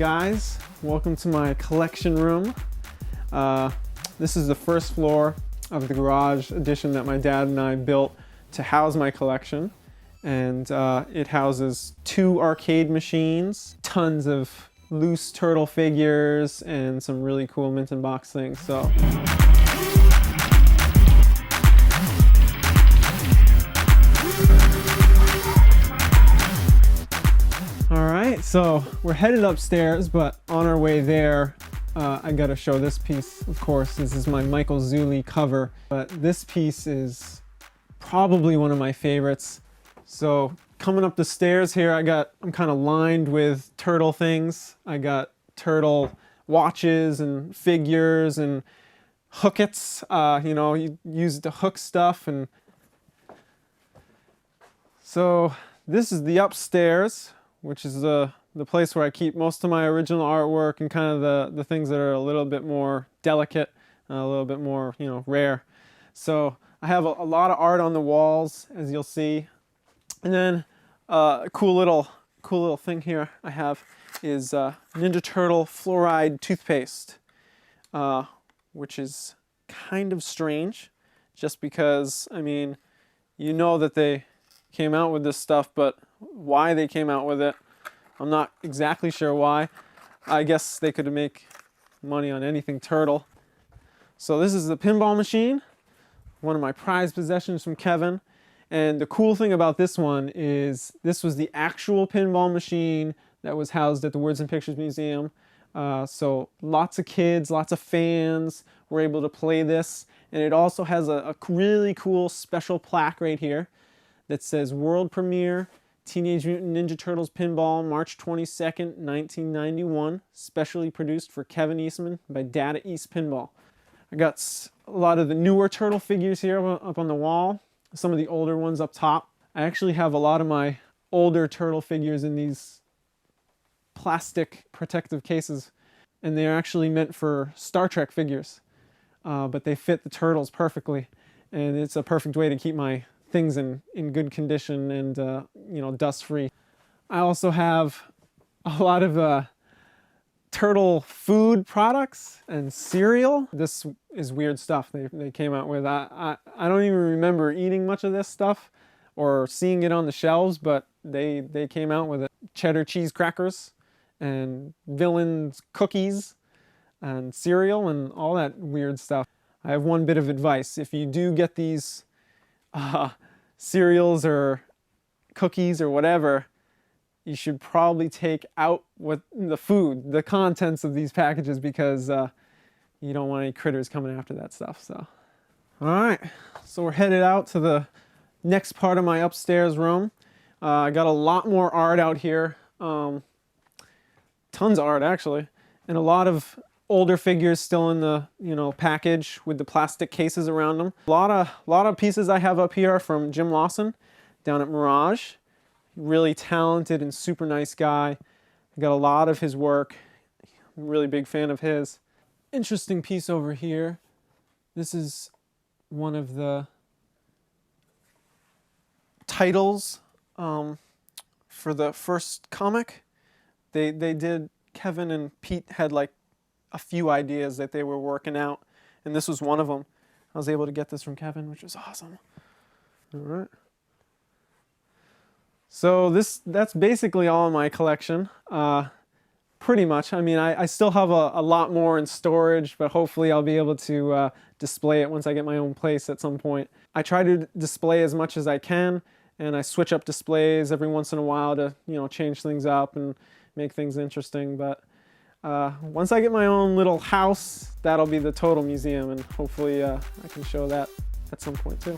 guys, welcome to my collection room. This is the first floor of the garage addition that my dad and I built to house my collection, and it houses 2 arcade machines, tons of loose turtle figures, and some really cool mint and box things. So Alright, so we're headed upstairs, but on our way there, I gotta show this piece, of course. This is my Michael Zulli cover, but this piece is probably one of my favorites. So coming up the stairs here, I'm kind of lined with turtle things. I got turtle watches and figures and hookets, you know, you use it to hook stuff. And so this is the upstairs, which is the place where I keep most of my original artwork and kind of the things that are a little bit more delicate, a little bit more, you know, rare. So I have a lot of art on the walls, as you'll see. And then a cool little thing here I have is Ninja Turtle fluoride toothpaste, which is kind of strange, just because, I mean, you know that they came out with this stuff, but why they came out with it, I'm not exactly sure why. I guess they could make money on anything turtle. So this is the pinball machine, one of my prized possessions from Kevin. And the cool thing about this one is this was the actual pinball machine that was housed at the Words and Pictures Museum. So lots of kids, lots of fans were able to play this. And it also has a really cool special plaque right here that says World Premiere Teenage Mutant Ninja Turtles Pinball, March 22nd, 1991, specially produced for Kevin Eastman by Data East Pinball. I got a lot of the newer turtle figures here up on the wall, some of the older ones up top. I actually have a lot of my older turtle figures in these plastic protective cases, and they're actually meant for Star Trek figures, but they fit the turtles perfectly, and it's a perfect way to keep my things in good condition and you know, dust free. I also have a lot of turtle food products and cereal. This is weird stuff they came out with. I don't even remember eating much of this stuff or seeing it on the shelves, but they came out with it. Cheddar cheese crackers and Villains cookies and cereal and all that weird stuff. I have one bit of advice. If you do get these cereals or cookies or whatever, you should probably take out the contents of these packages, because you don't want any critters coming after that stuff. So, all right, so we're headed out to the next part of my upstairs room. I got a lot more art out here, tons of art actually, and a lot of older figures still in the, you know, package with the plastic cases around them. A lot of pieces I have up here are from Jim Lawson down at Mirage. Really talented and super nice guy. I got a lot of his work. I'm a really big fan of his. Interesting piece over here. This is one of the titles for the first comic. Kevin and Pete had like a few ideas that they were working out, and this was one of them. I was able to get this from Kevin, which was awesome. All right. So that's basically all in my collection, pretty much. I mean, I still have a lot more in storage, but hopefully I'll be able to display it once I get my own place at some point. I try to display as much as I can, and I switch up displays every once in a while to, you know, change things up and make things interesting. But once I get my own little house, that'll be the total museum, and hopefully I can show that at some point too.